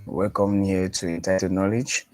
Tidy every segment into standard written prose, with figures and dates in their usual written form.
Welcome here to Entitled Knowledge.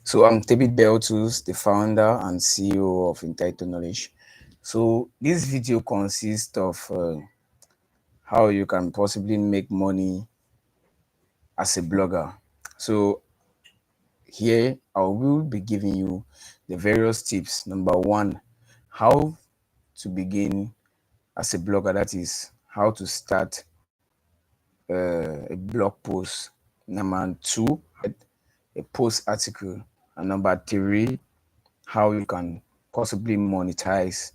So I'm David Beltus, the founder and CEO of Entitled Knowledge. So this video consists of how you can possibly make money as a blogger. So here I will be giving you the various tips. Number one, how to begin as a blogger. That is how to start a blog post. Number two, a post article. And number three, how you can possibly monetize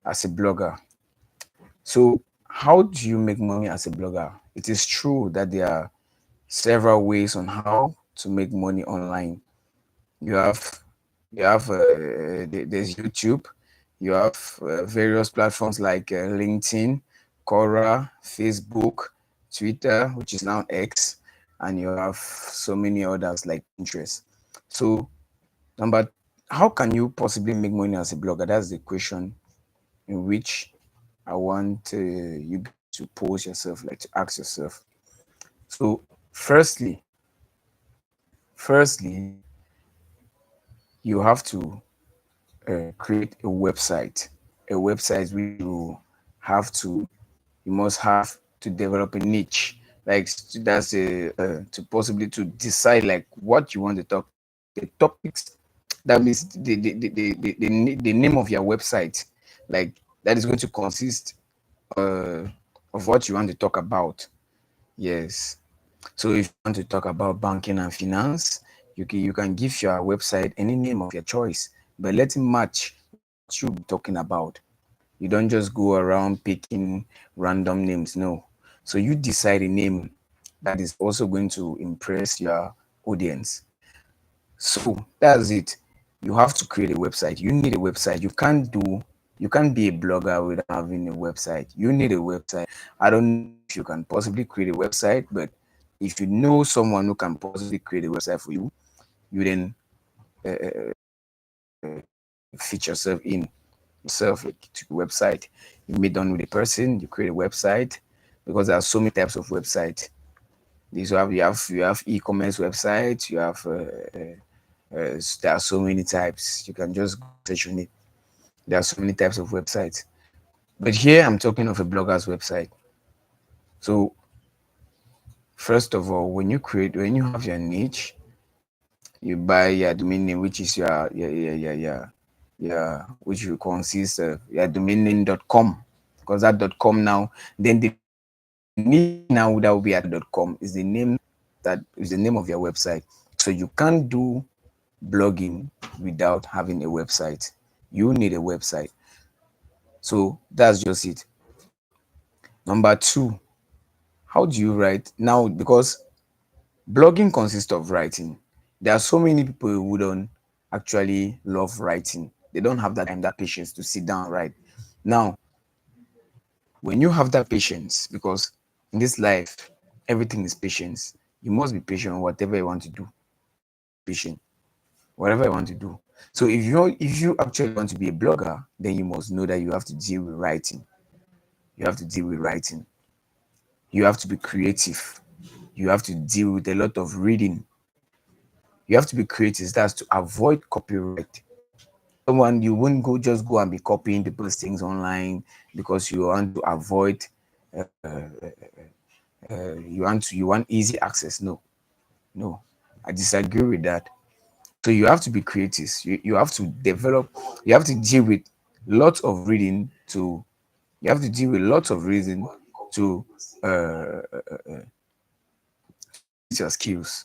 as a blogger. So, how do you make money as a blogger? It is true that there are several ways on how to make money online. You have there's YouTube. You have various platforms like LinkedIn, Quora, Facebook, Twitter, which is now X, and you have so many others like Pinterest. So, number, how can you possibly make money as a blogger? That's the question in which I want you guys to pose yourself, like to ask yourself. So, firstly, you have to create a website which you must have to develop a niche, like that's to possibly to decide like what you want to talk, the topics. That means the name of your website, like that is going to consist uh, of what you want to talk about. Yes. So if you want to talk about banking and finance, you can give your website any name of your choice, but let it match what you'll be talking about. You don't just go around picking random names, no. So you decide a name that is also going to impress your audience. So that's it. You have to create a website. You need a website. You can't be a blogger without having a website. You need a website. I don't know if you can possibly create a website, but if you know someone who can possibly create a website for you, you then fit yourself in yourself like, to the website. You meet on with a person, you create a website because there are so many types of website. These you have e-commerce websites. There are so many types. You can just search on it. There are so many types of websites. But here I'm talking of a blogger's website. So first of all, when you have your niche, you buy your domain name, which is your which will consist of your domain name.com, because that .com now, then the niche now that will be at .com is the name, that is the name of your website. So you can't do blogging without having a website. You need a website. So that's just it. Number two, how do you write now? Because blogging consists of writing. There are so many people who don't actually love writing. They don't have that time, that patience to sit down and write. Now, when you have that patience, because in this life, everything is patience. You must be patient on whatever you want to do. Patient, whatever you want to do. So if you actually want to be a blogger, then you must know that you have to deal with writing. You have to deal with writing. You have to be creative. You have to deal with a lot of reading. You have to be creative. That's to avoid copyright. Someone, you wouldn't go and be copying people's things online because you want to avoid you want easy access. No, no, I disagree with that. So you have to be creative. You have to develop. You have to deal with lots of reading to. You have to deal with lots of reading to increase your skills.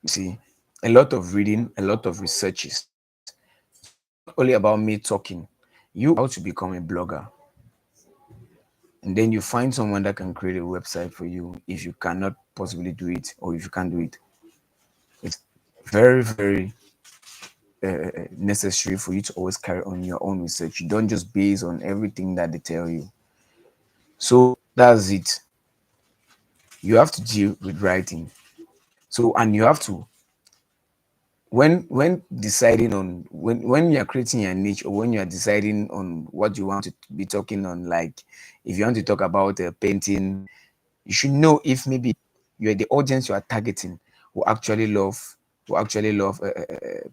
You see, a lot of reading, a lot of researches. So it's not only about me talking. You how to become a blogger, and then you find someone that can create a website for you. If you cannot possibly do it, or if you can't do it, it's very, very necessary for you to always carry on your own research. You don't just base on everything that they tell you. So that's it. You have to deal with writing. So, and you have to, when deciding on, when you're creating your niche, or when you're deciding on what you want to be talking on, like if you want to talk about painting, you should know if maybe you are the audience you are targeting who actually love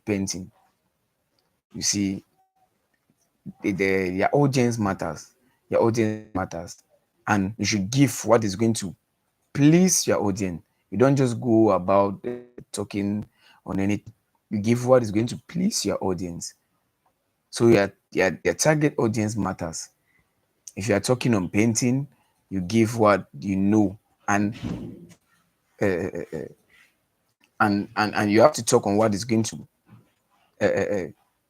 painting. You see, your audience matters. Your audience matters, and you should give what is going to please your audience. You don't just go about talking on anything. You give what is going to please your audience. So your target audience matters. If you are talking on painting, you give what you know, and and you have to talk on what is going to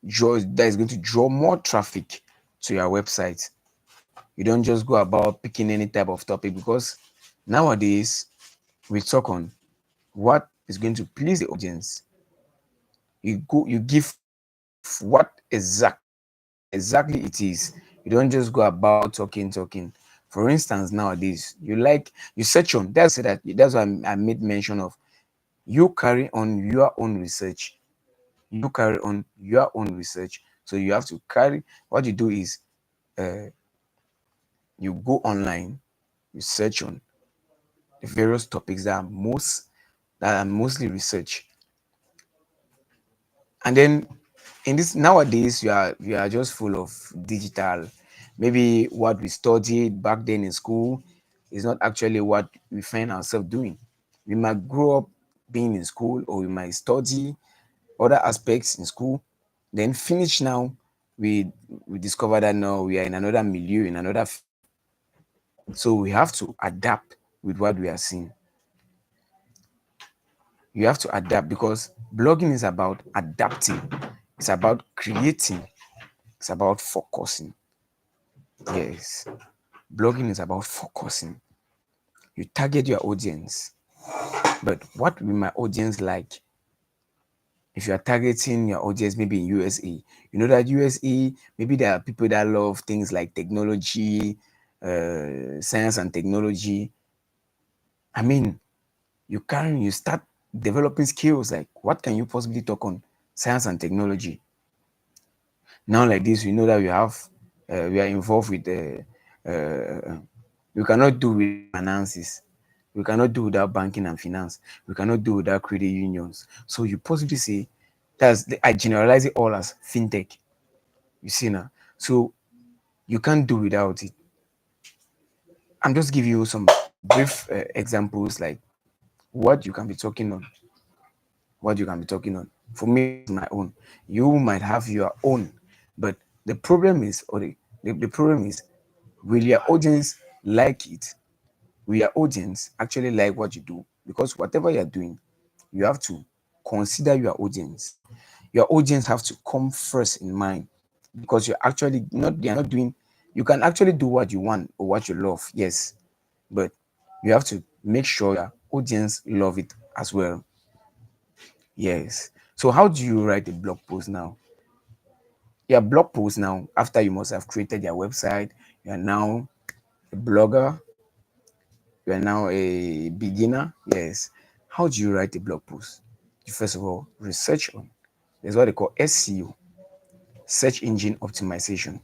draw that is going to draw more traffic to your website. You don't just go about picking any type of topic, because nowadays we talk on what is going to please the audience. You give what exactly it is. You don't just go about talking. For instance, nowadays you search on, that's why I made mention of, you carry on your own research. You carry on your own research. So you have to carry, what you do is, uh, you go online, you search on the various topics that are mostly research. And then in this nowadays, you are just full of digital. Maybe what we studied back then in school is not actually what we find ourselves doing. We might grow up being in school, or we might study other aspects in school, then finish now. We discover that now we are in another milieu, in another so we have to adapt with what we are seeing. You have to adapt, because blogging is about adapting, it's about creating, it's about focusing. Yes, blogging is about focusing. You target your audience, but what will my audience like? If you are targeting your audience maybe in USA, you know that USA, maybe there are people that love things like technology, science and technology. I mean, you start developing skills like, what can you possibly talk on science and technology? Now, like this, we know that we are involved with we cannot do without finances. We cannot do without banking and finance. We cannot do without credit unions. So you possibly say, I generalize it all as fintech. You see now. So you can't do without it. I'm just giving you some brief examples, like what you can be talking on. What you can be talking on. For me, that's my own. You might have your own, but the problem is, the problem is, will your audience like it? Will your audience actually like what you do? Because whatever you're doing, you have to consider your audience. Your audience have to come first in mind, because you're actually not, they are not doing, you can actually do what you want or what you love, yes, but you have to make sure your audience love it as well. Yes. So how do you write a blog post now? Your blog post now, after you must have created your website, you are now a blogger, you are now a beginner. Yes. How do you write a blog post? You first of all research on. There's what they call SEO, search engine optimization.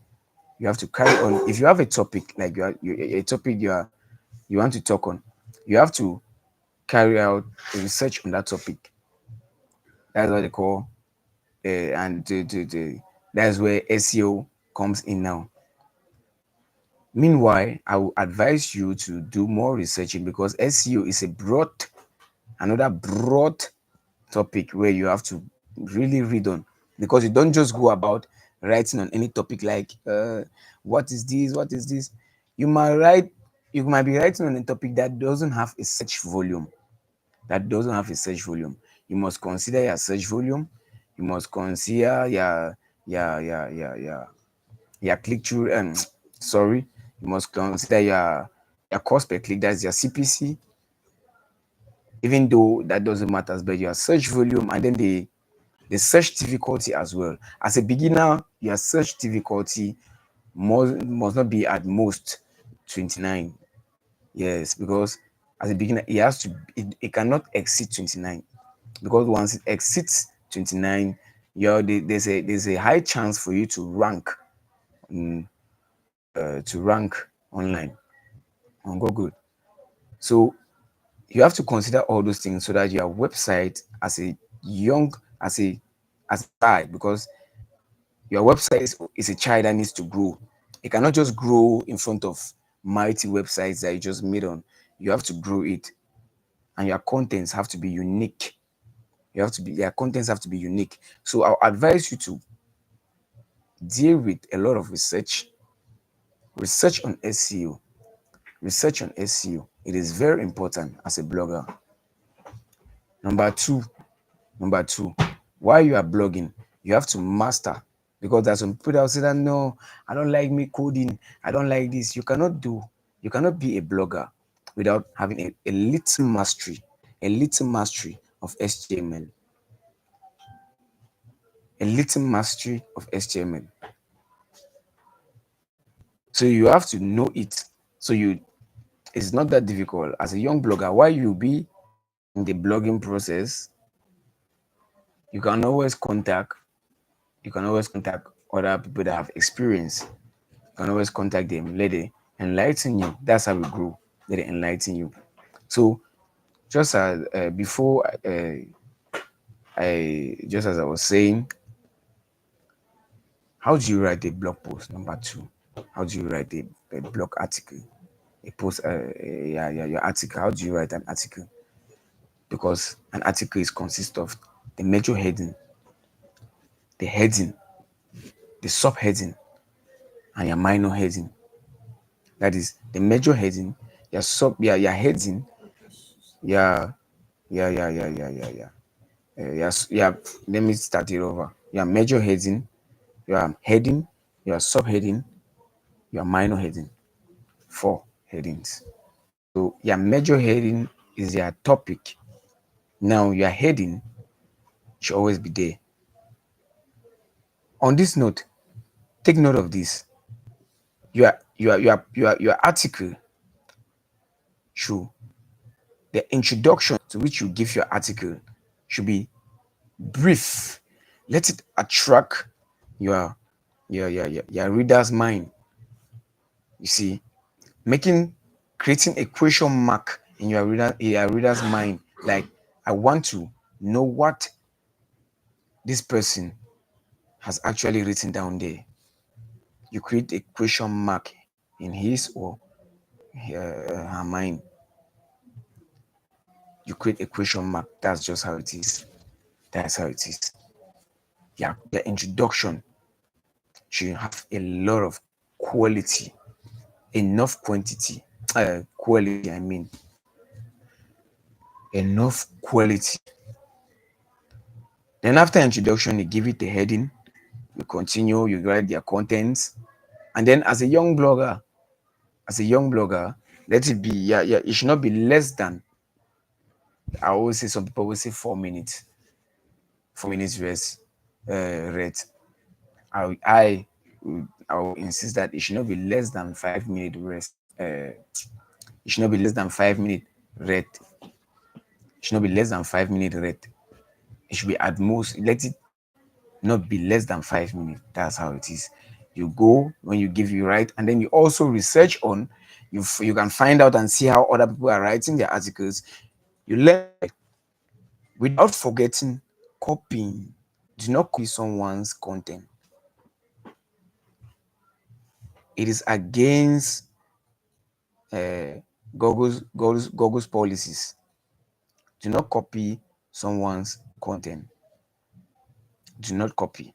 You have to carry on. If you have a topic, like a topic you want to talk on, you have to carry out a research on that topic. That's what they call and that's where SEO comes in now. Meanwhile, I will advise you to do more researching, because SEO is another broad topic where you have to really read on, because you don't just go about writing on any topic like what is this. You might write, you might be writing on a topic that doesn't have a search volume. You must consider your search volume. You must consider your click through sorry, you must consider your cost per click, that's your CPC, even though that doesn't matter, but your search volume, and then the search difficulty as well. As a beginner, your search difficulty must not be at most 29. Yes, because as a beginner, it cannot exceed 29, because once it exceeds 29, there's a high chance for you to rank, mm, to rank online on Google. So You have to consider all those things so that your website as a young as a child, because your website is a child that needs to grow. It cannot just grow in front of mighty websites that you just made on. You have to grow it, and your contents have to be unique. Your contents have to be unique. So I'll advise you to deal with a lot of research on SEO. Research on SEO. It is very important as a blogger. Number two, Number two, while you are blogging, you have to master, because there's some people that will say that no, I don't like me coding, I don't like this. You cannot be a blogger without having a little mastery of HTML, a little mastery of HTML. So you have to know it. So it's not that difficult. As a young blogger, while you be in the blogging process, you can always contact other people that have experience. You can always contact them. Let they enlighten you. That's how we grow. Let they enlighten you. So just as before, I just as I was saying, how do you write a blog post? Number two, how do you write a blog article? A post, your article. How do you write an article? Because an article is consist of the major heading, the heading, the subheading, and your minor heading. That is the major heading, your heading, your yes, yeah. Let me start it over. Your major heading, your heading, your subheading, your minor heading. Four headings. So your major heading is your topic. Now your heading should always be there. On this note, take note of this. Your article should the introduction to which you give your article should be brief. Let it attract your your reader's mind. You see, making creating a question mark in your reader's mind, like I want to know what this person has actually written down there. You create a question mark in his or her mind. You create a question mark. That's just how it is. That's how it is. Yeah, the introduction should have a lot of quality, enough quantity, quality. I mean, enough quality. Then after introduction, you give it a heading. You continue. You write their contents, and then as a young blogger, let it be. Yeah. It should not be less than. I always say some people will say 4 minutes. 4 minutes rest. Rate. I will insist that it should not be less than 5 minute rest. It should not be less than 5 minute rate. It should not be less than 5 minute rate. It should be at most. Let it not be less than 5 minutes. That's how it is. You go when you give you right, and then you also research on. You can find out and see how other people are writing their articles. You learn without forgetting copying. Do not copy someone's content. It is against uh, Google's policies. Do not copy someone's content. Do not copy,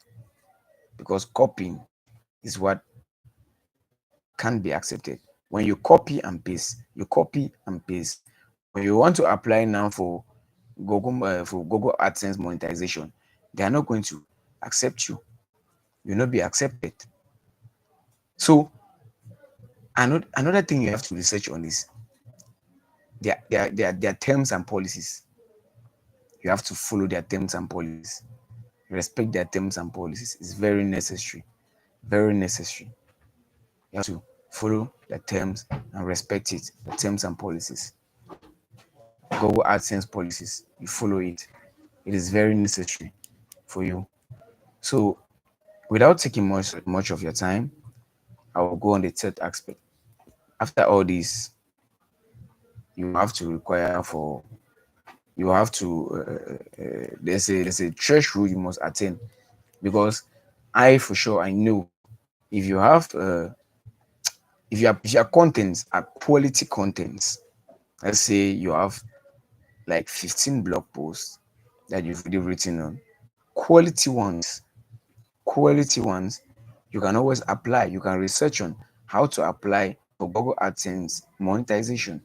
because copying is what can't be accepted. When you copy and paste, When you want to apply now for Google AdSense monetization, they are not going to accept you. You'll not be accepted. So another thing you have to research on is their terms and policies. You have to follow their terms and policies. Respect their terms and policies. It's very necessary. Very necessary. You have to follow the terms and respect it. The terms and policies. Google AdSense policies. You follow it. It is very necessary for you. So without taking much of your time, I will go on the third aspect. After all this, you have to require for you have to there's a threshold you must attain, because I for sure I know if you have if your contents are quality contents, let's say you have like 15 blog posts that you've already written on, quality ones, quality ones, you can always apply. You can research on how to apply for Google AdSense monetization.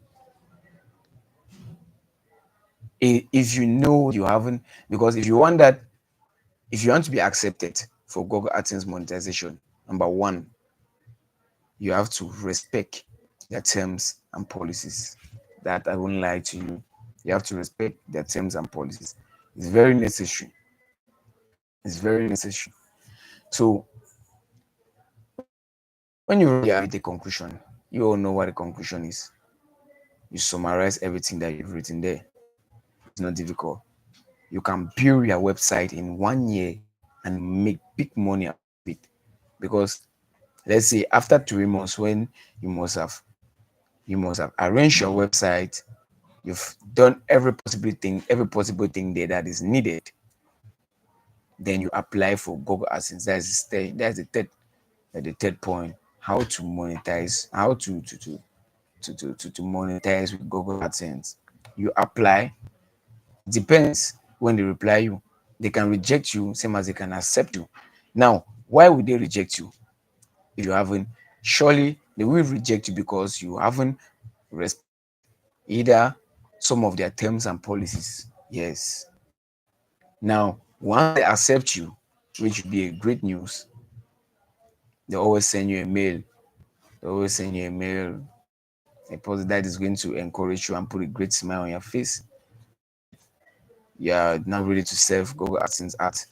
If you know you haven't, because if you want that, if you want to be accepted for Google AdSense monetization, number one, you have to respect their terms and policies. That I won't lie to you. You have to respect their terms and policies. It's very necessary. It's very necessary. So when you write a conclusion, you all know what the conclusion is. You summarize everything that you've written there. It's not difficult. You can build your website in 1 year and make big money out of it. Because let's say after 3 months, when you must have you must have arranged your website, you've done every possible thing there that is needed, then you apply for Google AdSense. That's the third point. How to monetize, how to monetize with Google AdSense. You apply. Depends when they reply you. They can reject you, same as they can accept you. Now, why would they reject you if you haven't? Surely they will reject you because you haven't respect either some of their terms and policies. Yes. Now, once they accept you, which would be a great news, they always send you a mail. They always send you a mail, a post that is going to encourage you and put a great smile on your face that you are now ready to serve Google AdSense ads.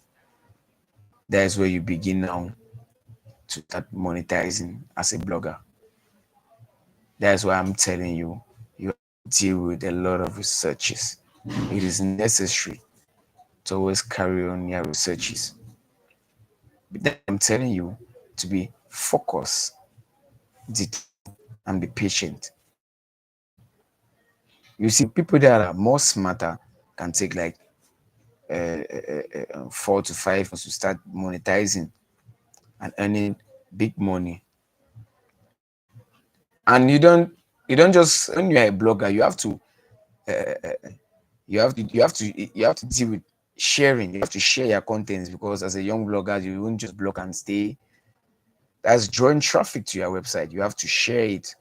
That is where you begin now to start monetizing as a blogger. That's why I'm telling you, you have to deal with a lot of researches. It is necessary to always carry on your researches. But then I'm telling you to be focused, determined, and be patient. You see, people that are more smarter can take like 4 to 5 months to start monetizing and earning big money. And you don't just, when you're a blogger, you have to deal with sharing. You have to share your contents, because as a young blogger, you won't just blog and stay. That's drawing traffic to your website. You have to share it.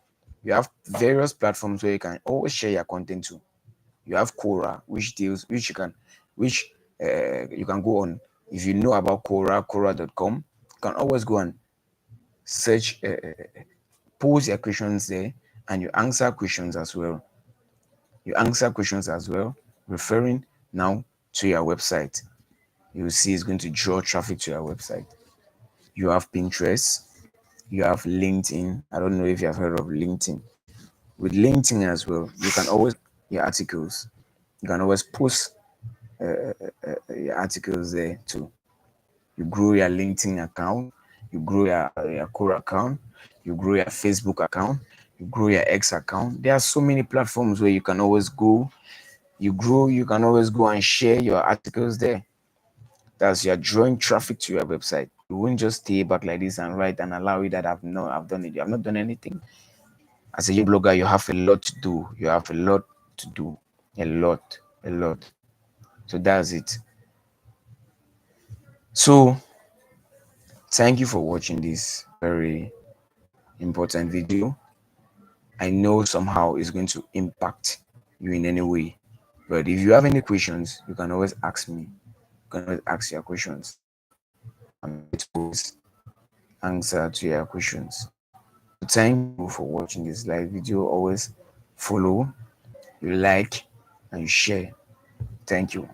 You have various platforms where you can always share your content to. You have Quora, which you can go on. If you know about Quora.com, you can always go and search, pose your questions there, and you answer questions as well. You answer questions as well, referring now to your website. You will see it's going to draw traffic to your website. You have Pinterest, you have LinkedIn. I don't know if you have heard of LinkedIn. With LinkedIn as well, you can always your articles. You can always post your articles there too. You grow your LinkedIn account, you grow your core account, you grow your Facebook account, you grow your X account. There are so many platforms where you can always go. You can always go and share your articles there. That's you're drawing traffic to your website. You won't just stay back like this and write and allow it that I've done it. You have not done anything. As a young blogger, you have a lot to do. You have a lot to do. A lot. A lot. So that's it. So thank you for watching this very important video. I know somehow it's going to impact you in any way. But if you have any questions, you can always ask me. You can always ask your questions. I'm here to always answer to your questions. So thank you for watching this live video. Always follow, you like, and you share. Thank you.